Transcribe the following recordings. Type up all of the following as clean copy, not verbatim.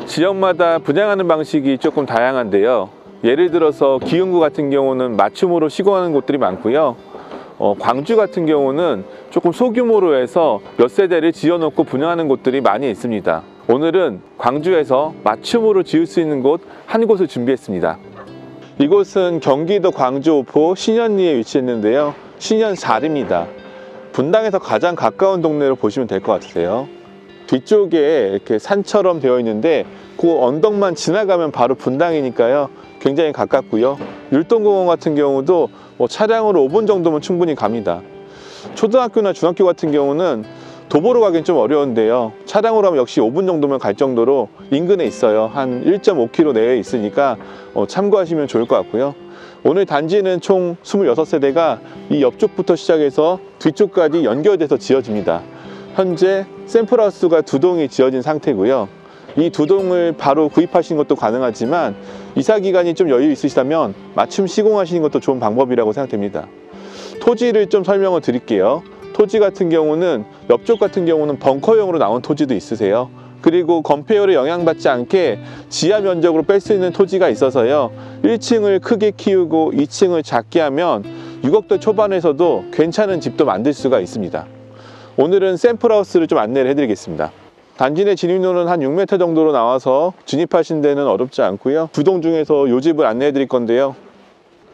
지역마다 분양하는 방식이 조금 다양한데요. 예를 들어서 기흥구 같은 경우는 맞춤으로 시공하는 곳들이 많고요. 광주 같은 경우는 조금 소규모로 해서 몇 세대를 지어놓고 분양하는 곳들이 많이 있습니다. 오늘은 광주에서 맞춤으로 지을 수 있는 곳 한 곳을 준비했습니다. 이곳은 경기도 광주 오포 신현리에 위치했는데요. 신현사리입니다. 분당에서 가장 가까운 동네로 보시면 될 것 같으세요. 뒤쪽에 이렇게 산처럼 되어 있는데 그 언덕만 지나가면 바로 분당이니까요. 굉장히 가깝고요. 율동공원 같은 경우도 차량으로 5분 정도면 충분히 갑니다. 초등학교나 중학교 같은 경우는 도보로 가긴 좀 어려운데요. 차량으로 하면 역시 5분 정도면 갈 정도로 인근에 있어요. 한 1.5km 내에 있으니까 참고하시면 좋을 것 같고요. 오늘 단지는 총 26세대가 이 옆쪽부터 시작해서 뒤쪽까지 연결돼서 지어집니다. 현재 샘플하우스가 2동이 지어진 상태고요. 이 2동을 바로 구입하시는 것도 가능하지만 이사기간이 좀 여유 있으시다면 맞춤 시공하시는 것도 좋은 방법이라고 생각됩니다. 토지를 좀 설명을 드릴게요. 토지 같은 경우는 옆쪽 같은 경우는 벙커형으로 나온 토지도 있으세요. 그리고 건폐율에 영향받지 않게 지하 면적으로 뺄 수 있는 토지가 있어서요. 1층을 크게 키우고 2층을 작게 하면 6억대 초반에서도 괜찮은 집도 만들 수가 있습니다. 오늘은 샘플하우스를 좀 안내를 해드리겠습니다. 단지 내 진입로는 한 6m 정도로 나와서 진입하신 데는 어렵지 않고요. 2동 중에서 이 집을 안내해 드릴 건데요.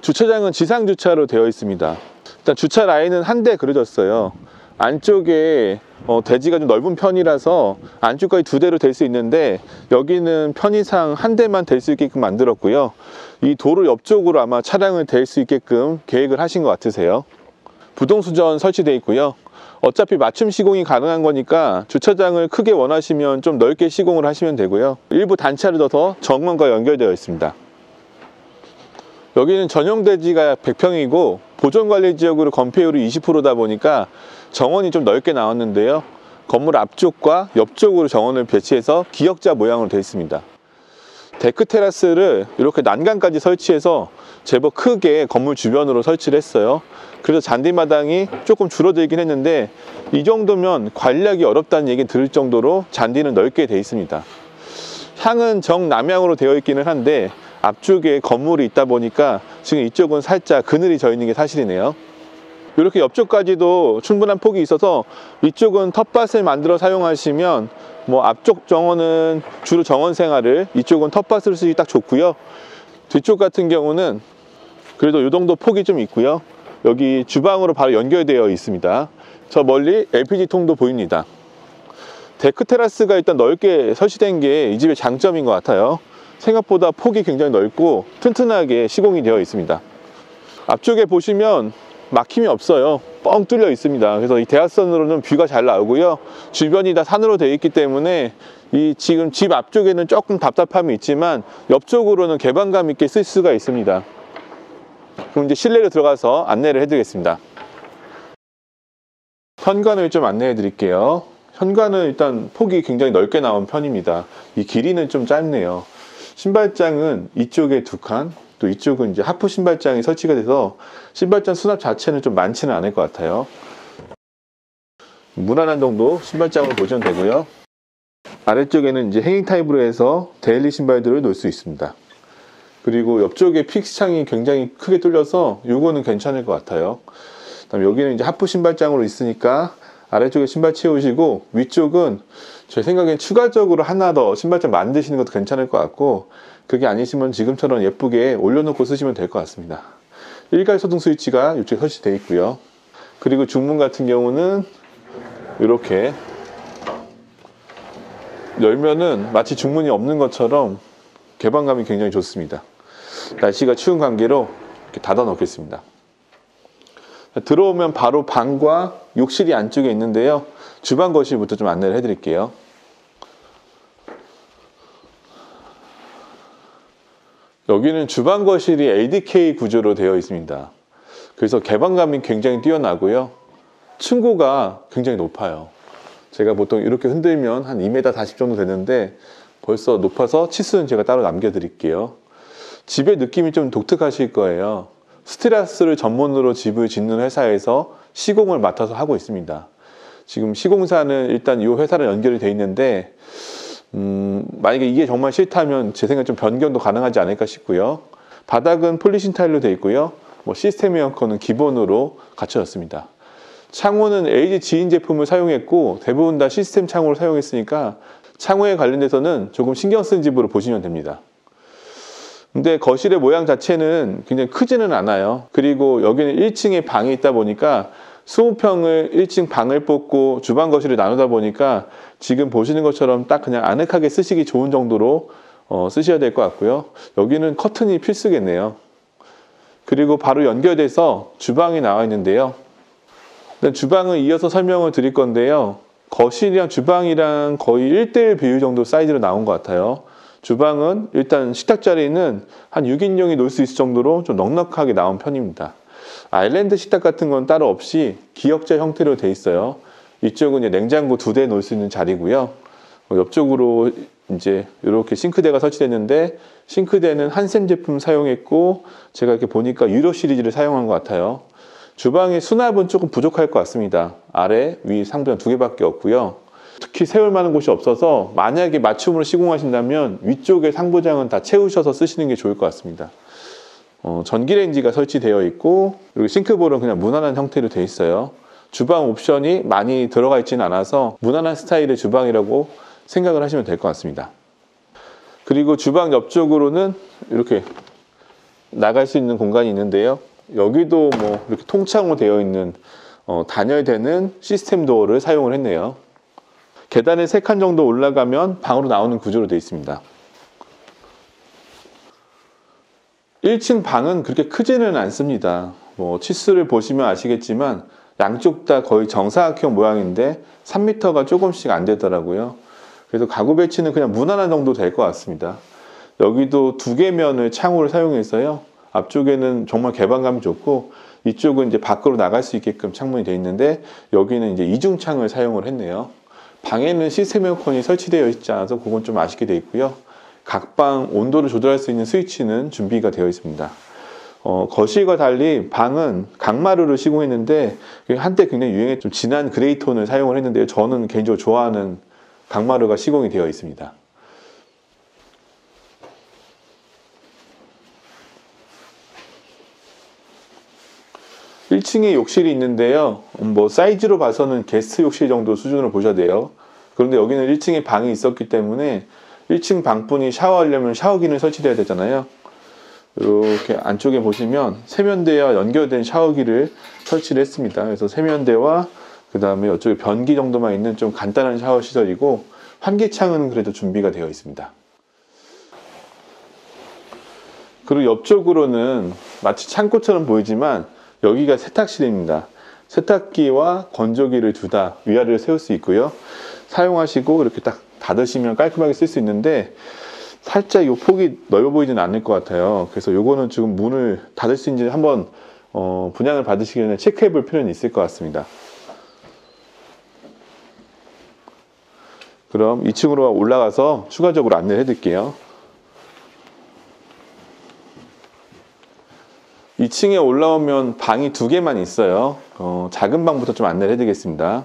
주차장은 지상 주차로 되어 있습니다. 일단 주차 라인은 한 대 그려졌어요. 안쪽에 대지가 좀 넓은 편이라서 안쪽까지 2대로 될 수 있는데 여기는 편의상 한 대만 될 수 있게끔 만들었고요. 이 도로 옆쪽으로 아마 차량을 댈 수 있게끔 계획을 하신 것 같으세요. 부동수전 설치되어 있고요. 어차피 맞춤 시공이 가능한 거니까 주차장을 크게 원하시면 좀 넓게 시공을 하시면 되고요. 일부 단차를 둬서 정원과 연결되어 있습니다. 여기는 전용 대지가 100평이고 보존관리지역으로 건폐율이 20%다 보니까 정원이 좀 넓게 나왔는데요. 건물 앞쪽과 옆쪽으로 정원을 배치해서 기역자 모양으로 되어 있습니다. 데크 테라스를 이렇게 난간까지 설치해서 제법 크게 건물 주변으로 설치를 했어요. 그래서 잔디마당이 조금 줄어들긴 했는데 이 정도면 관리하기 어렵다는 얘기 들을 정도로 잔디는 넓게 되어 있습니다. 향은 정남향으로 되어 있기는 한데 앞쪽에 건물이 있다 보니까 지금 이쪽은 살짝 그늘이 져 있는 게 사실이네요. 이렇게 옆쪽까지도 충분한 폭이 있어서 이쪽은 텃밭을 만들어 사용하시면 앞쪽 정원은 주로 정원 생활을, 이쪽은 텃밭을 쓰기 딱 좋고요. 뒤쪽 같은 경우는 그래도 이 정도 폭이 좀 있고요. 여기 주방으로 바로 연결되어 있습니다. 저 멀리 LPG통도 보입니다. 데크 테라스가 일단 넓게 설치된 게 이 집의 장점인 것 같아요. 생각보다 폭이 굉장히 넓고 튼튼하게 시공이 되어 있습니다. 앞쪽에 보시면 막힘이 없어요. 뻥 뚫려 있습니다. 그래서 이 대각선으로는 뷰가 잘 나오고요. 주변이 다 산으로 되어 있기 때문에 지금 집 앞쪽에는 조금 답답함이 있지만 옆쪽으로는 개방감 있게 쓸 수가 있습니다. 그럼 이제 실내로 들어가서 안내를 해드리겠습니다. 현관을 좀 안내해 드릴게요. 현관은 일단 폭이 굉장히 넓게 나온 편입니다. 이 길이는 좀 짧네요. 신발장은 이쪽에 2칸, 또 이쪽은 이제 하프 신발장이 설치가 돼서 신발장 수납 자체는 좀 많지는 않을 것 같아요. 무난한 정도 신발장으로 보시면 되고요. 아래쪽에는 이제 행잉 타입으로 해서 데일리 신발들을 놓을 수 있습니다. 그리고 옆쪽에 픽스창이 굉장히 크게 뚫려서 이거는 괜찮을 것 같아요. 그다음에 여기는 이제 하프 신발장으로 있으니까 아래쪽에 신발 채우시고 위쪽은 제 생각엔 추가적으로 하나 더 신발장 만드시는 것도 괜찮을 것 같고 그게 아니시면 지금처럼 예쁘게 올려놓고 쓰시면 될 것 같습니다. 일괄 소등 스위치가 이쪽에 설치되어 있고요. 그리고 중문 같은 경우는 이렇게 열면은 마치 중문이 없는 것처럼 개방감이 굉장히 좋습니다. 날씨가 추운 관계로 이렇게 닫아 놓겠습니다. 들어오면 바로 방과 욕실이 안쪽에 있는데요. 주방 거실부터 좀 안내를 해드릴게요. 여기는 주방 거실이 LDK 구조로 되어 있습니다. 그래서 개방감이 굉장히 뛰어나고요. 층고가 굉장히 높아요. 제가 보통 이렇게 흔들면 한 2m40 정도 되는데 벌써 높아서 치수는 제가 따로 남겨드릴게요. 집의 느낌이 좀 독특하실 거예요. 스테라스를 전문으로 집을 짓는 회사에서 시공을 맡아서 하고 있습니다. 지금 시공사는 일단 이 회사랑 연결이 되어 있는데 만약에 이게 정말 싫다면 제 생각에 좀 변경도 가능하지 않을까 싶고요. 바닥은 폴리싱 타일로 되어 있고요. 뭐 시스템 에어컨은 기본으로 갖춰졌습니다. 창호는 LG 지인 제품을 사용했고 대부분 다 시스템 창호를 사용했으니까 창호에 관련돼서는 조금 신경 쓴 집으로 보시면 됩니다. 근데 거실의 모양 자체는 굉장히 크지는 않아요. 그리고 여기는 1층에 방이 있다 보니까 20평을 1층 방을 뽑고 주방 거실을 나누다 보니까 지금 보시는 것처럼 딱 그냥 아늑하게 쓰시기 좋은 정도로 쓰셔야 될 것 같고요. 여기는 커튼이 필수겠네요. 그리고 바로 연결돼서 주방이 나와 있는데요. 일단 주방은 이어서 설명을 드릴 건데요. 거실이랑 주방이랑 거의 1:1 비율 정도 사이즈로 나온 것 같아요. 주방은 일단 식탁 자리는 한 6인용이 놓을 수 있을 정도로 좀 넉넉하게 나온 편입니다. 아일랜드 식탁 같은 건 따로 없이 기역자 형태로 돼 있어요. 이쪽은 이제 냉장고 2대 놓을 수 있는 자리고요. 옆쪽으로 이제 이렇게 싱크대가 설치됐는데 싱크대는 한샘 제품 사용했고 제가 이렇게 보니까 유로 시리즈를 사용한 것 같아요. 주방의 수납은 조금 부족할 것 같습니다. 아래, 위, 상부장 2개밖에 없고요. 특히 세울 만한 곳이 없어서 만약에 맞춤으로 시공하신다면 위쪽에 상부장은 다 채우셔서 쓰시는 게 좋을 것 같습니다. 전기레인지가 설치되어 있고 그리고 싱크볼은 그냥 무난한 형태로 되어 있어요. 주방 옵션이 많이 들어가 있지는 않아서 무난한 스타일의 주방이라고 생각을 하시면 될 것 같습니다. 그리고 주방 옆쪽으로는 이렇게 나갈 수 있는 공간이 있는데요. 여기도 뭐 이렇게 통창으로 되어 있는 단열되는 시스템 도어를 사용을 했네요. 계단에 3칸 정도 올라가면 방으로 나오는 구조로 되어 있습니다. 1층 방은 그렇게 크지는 않습니다. 뭐 치수를 보시면 아시겠지만 양쪽 다 거의 정사각형 모양인데 3m가 조금씩 안 되더라고요. 그래서 가구 배치는 그냥 무난한 정도 될 것 같습니다. 여기도 2개 면을 창호를 사용해서요. 앞쪽에는 정말 개방감이 좋고 이쪽은 이제 밖으로 나갈 수 있게끔 창문이 되어 있는데 여기는 이제 이중창을 사용을 했네요. 방에는 시스템 에어컨이 설치되어 있지 않아서 그건 좀 아쉽게 되어 있고요. 각 방 온도를 조절할 수 있는 스위치는 준비가 되어 있습니다. 거실과 달리 방은 강마루를 시공했는데 한때 굉장히 유행했던 좀 진한 그레이 톤을 사용을 했는데요. 저는 개인적으로 좋아하는 강마루가 시공이 되어 있습니다. (1층에) 욕실이 있는데요. 뭐 사이즈로 봐서는 게스트 욕실 정도 수준으로 보셔야 돼요. 그런데 여기는 1층에 방이 있었기 때문에 1층 방분이 샤워하려면 샤워기는 설치돼야 되잖아요. 이렇게 안쪽에 보시면 세면대와 연결된 샤워기를 설치를 했습니다. 그래서 세면대와 그 다음에 이쪽에 변기 정도만 있는 좀 간단한 샤워 시설이고 환기창은 그래도 준비가 되어 있습니다. 그리고 옆쪽으로는 마치 창고처럼 보이지만 여기가 세탁실입니다. 세탁기와 건조기를 둘 다 위아래로 세울 수 있고요. 사용하시고 이렇게 딱 닫으시면 깔끔하게 쓸 수 있는데 살짝 이 폭이 넓어 보이지는 않을 것 같아요. 그래서 요거는 지금 문을 닫을 수 있는지 한번 분양을 받으시기 전에 체크해 볼 필요는 있을 것 같습니다. 그럼 2층으로 올라가서 추가적으로 안내를 해드릴게요. 2층에 올라오면 방이 2개만 있어요. 작은 방부터 좀 안내를 해드리겠습니다.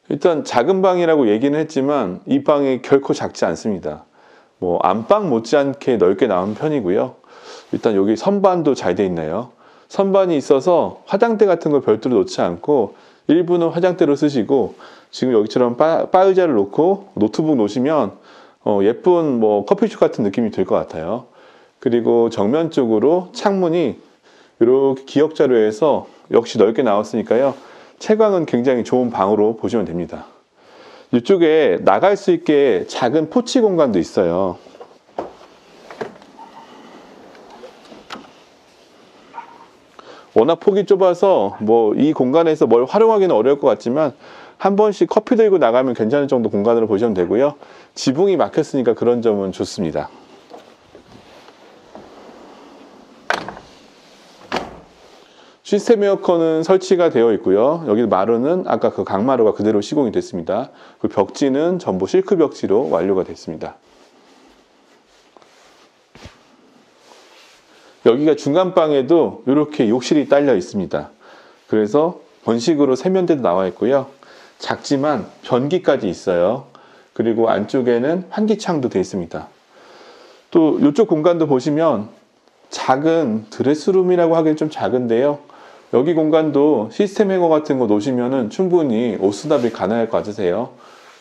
일단 작은 방이라고 얘기는 했지만 이 방이 결코 작지 않습니다. 뭐 안방 못지않게 넓게 나온 편이고요. 일단 여기 선반도 잘 돼 있나요? 선반이 있어서 화장대 같은 걸 별도로 놓지 않고 일부는 화장대로 쓰시고 지금 여기처럼 바 의자를 놓고 노트북 놓으시면 예쁜 뭐 커피숍 같은 느낌이 들 것 같아요. 그리고 정면 쪽으로 창문이 이렇게 기역자로 해서 역시 넓게 나왔으니까요. 채광은 굉장히 좋은 방으로 보시면 됩니다. 이쪽에 나갈 수 있게 작은 포치 공간도 있어요. 워낙 폭이 좁아서 뭐 이 공간에서 뭘 활용하기는 어려울 것 같지만 한 번씩 커피 들고 나가면 괜찮을 정도 공간으로 보시면 되고요. 지붕이 막혔으니까 그런 점은 좋습니다. 시스템 에어컨은 설치가 되어 있고요. 여기 마루는 아까 그 강마루가 그대로 시공이 됐습니다. 그 벽지는 전부 실크 벽지로 완료가 됐습니다. 여기가 중간방에도 이렇게 욕실이 딸려 있습니다. 그래서 번식으로 세면대도 나와 있고요. 작지만 변기까지 있어요. 그리고 안쪽에는 환기창도 되어 있습니다. 또 이쪽 공간도 보시면 작은 드레스룸이라고 하기엔 좀 작은데요. 여기 공간도 시스템 행어 같은 거 놓으시면 충분히 옷 수납이 가능할 것 같으세요.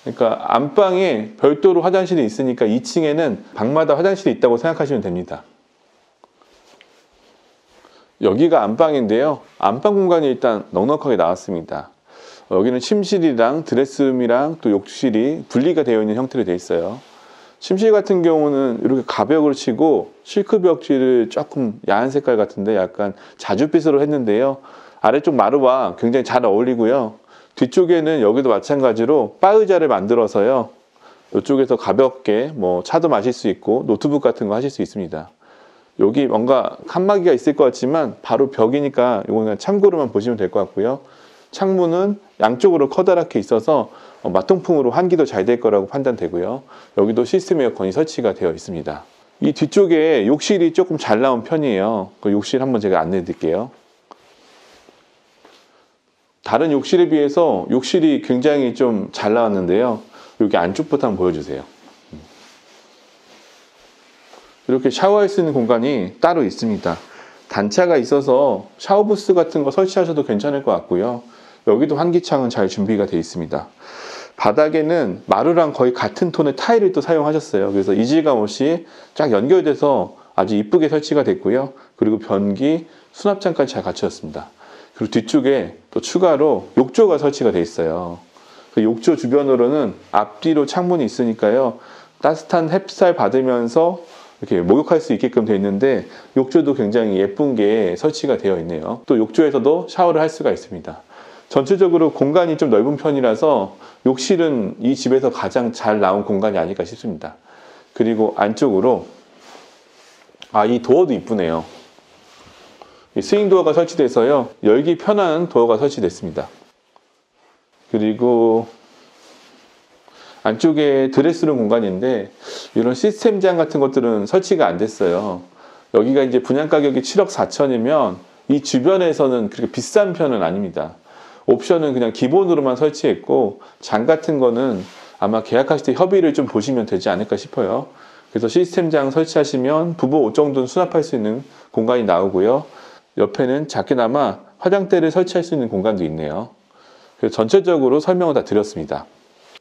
그러니까 안방에 별도로 화장실이 있으니까 2층에는 방마다 화장실이 있다고 생각하시면 됩니다. 여기가 안방인데요. 안방 공간이 일단 넉넉하게 나왔습니다. 여기는 침실이랑 드레스룸이랑 또 욕실이 분리가 되어 있는 형태로 되어 있어요. 침실 같은 경우는 이렇게 가벽으로 치고 실크 벽지를 조금 야한 색깔 같은데 약간 자줏빛으로 했는데요. 아래쪽 마루와 굉장히 잘 어울리고요. 뒤쪽에는 여기도 마찬가지로 바 의자를 만들어서요. 이쪽에서 가볍게 뭐 차도 마실 수 있고 노트북 같은 거 하실 수 있습니다. 여기 뭔가 칸막이가 있을 것 같지만 바로 벽이니까 이거는 그냥 참고로만 보시면 될 것 같고요. 창문은 양쪽으로 커다랗게 있어서 맞통풍으로 환기도 잘 될 거라고 판단되고요. 여기도 시스템 에어컨이 설치가 되어 있습니다. 이 뒤쪽에 욕실이 조금 잘 나온 편이에요. 그 욕실 한번 제가 안내해 드릴게요. 다른 욕실에 비해서 욕실이 굉장히 좀 잘 나왔는데요. 여기 안쪽부터 한번 보여주세요. 이렇게 샤워할 수 있는 공간이 따로 있습니다. 단차가 있어서 샤워부스 같은 거 설치하셔도 괜찮을 것 같고요. 여기도 환기창은 잘 준비가 되어 있습니다. 바닥에는 마루랑 거의 같은 톤의 타일을 또 사용하셨어요. 그래서 이질감 없이 쫙 연결돼서 아주 이쁘게 설치가 됐고요. 그리고 변기, 수납장까지 잘 갖춰졌습니다. 그리고 뒤쪽에 또 추가로 욕조가 설치가 되어 있어요. 그 욕조 주변으로는 앞뒤로 창문이 있으니까요. 따뜻한 햇살 받으면서 이렇게 목욕할 수 있게끔 되어 있는데 욕조도 굉장히 예쁜 게 설치가 되어 있네요. 또 욕조에서도 샤워를 할 수가 있습니다. 전체적으로 공간이 좀 넓은 편이라서 욕실은 이 집에서 가장 잘 나온 공간이 아닐까 싶습니다. 그리고 안쪽으로 이 도어도 이쁘네요. 이 스윙 도어가 설치돼서요. 열기 편한 도어가 설치됐습니다. 그리고 안쪽에 드레스룸 공간인데 이런 시스템장 같은 것들은 설치가 안 됐어요. 여기가 이제 분양 가격이 7억 4천이면 이 주변에서는 그렇게 비싼 편은 아닙니다. 옵션은 그냥 기본으로만 설치했고 장 같은 거는 아마 계약하실 때 협의를 좀 보시면 되지 않을까 싶어요. 그래서 시스템장 설치하시면 부부 옷 정도는 수납할 수 있는 공간이 나오고요. 옆에는 작게나마 화장대를 설치할 수 있는 공간도 있네요. 그래서 전체적으로 설명을 다 드렸습니다.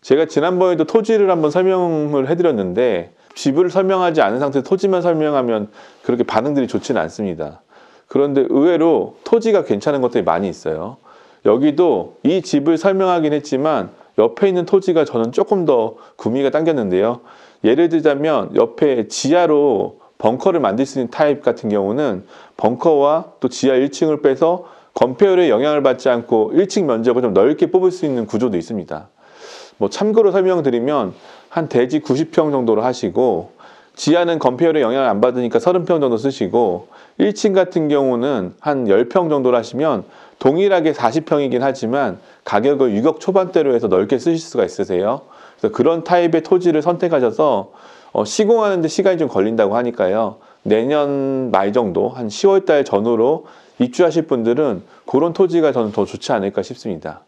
제가 지난번에도 토지를 한번 설명을 해드렸는데 집을 설명하지 않은 상태에서 토지만 설명하면 그렇게 반응들이 좋지는 않습니다. 그런데 의외로 토지가 괜찮은 것들이 많이 있어요. 여기도 이 집을 설명하긴 했지만 옆에 있는 토지가 저는 조금 더 구미가 당겼는데요. 예를 들자면 옆에 지하로 벙커를 만들 수 있는 타입 같은 경우는 벙커와 또 지하 1층을 빼서 건폐율에 영향을 받지 않고 1층 면적을 좀 넓게 뽑을 수 있는 구조도 있습니다. 뭐 참고로 설명드리면 한 대지 90평 정도로 하시고 지하는 건폐율에 영향을 안 받으니까 30평 정도 쓰시고 1층 같은 경우는 한 10평 정도로 하시면 동일하게 40평이긴 하지만 가격을 6억 초반대로 해서 넓게 쓰실 수가 있으세요. 그래서 그런 타입의 토지를 선택하셔서 시공하는 데 시간이 좀 걸린다고 하니까요. 내년 말 정도 한 10월 달 전후로 입주하실 분들은 그런 토지가 저는 더 좋지 않을까 싶습니다.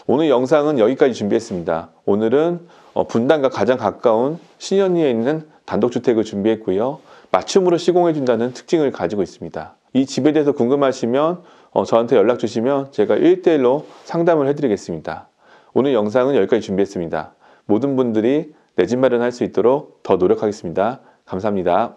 오늘 영상은 여기까지 준비했습니다. 오늘은 분당과 가장 가까운 신현리에 있는 단독주택을 준비했고요. 맞춤으로 시공해준다는 특징을 가지고 있습니다. 이 집에 대해서 궁금하시면 저한테 연락 주시면 제가 1대1로 상담을 해드리겠습니다. 오늘 영상은 여기까지 준비했습니다. 모든 분들이 내 집 마련할 수 있도록 더 노력하겠습니다. 감사합니다.